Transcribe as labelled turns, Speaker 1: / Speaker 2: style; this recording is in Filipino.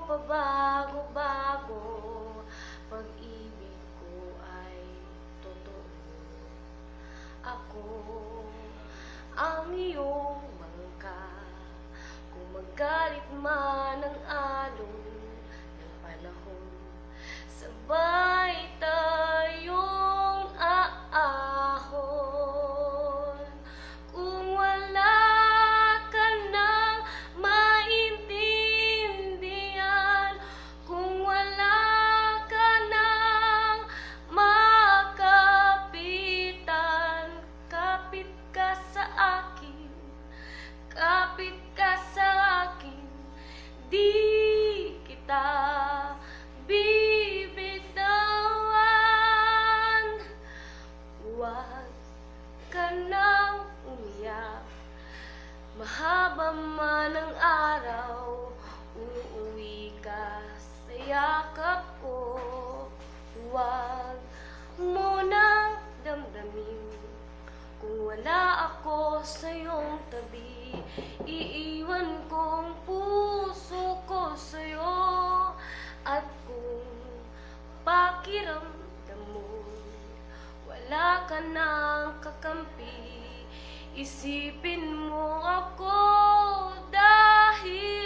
Speaker 1: pabago-bago, pag-ibig ko ay totoo. Ako ang iyong bangka, kung magalit man ang alon ng panahon, sabay tayong aahon. Kung wala ka nang maintindihan, kung wala ka nang makapitan, kapit ka sa akin, kapit ka sa akin, di kita bibitawan. Huwag ka nang umiyak, mahaba man ang araw, uuwi ka sa yakap ko. Huwag mo nang damdamin, kung wala ako sa iyong tabi, iiwan kong puso ko sa'yo. At kung pakiramdam mo wala ka nang kakampi, isipin mo ako dahil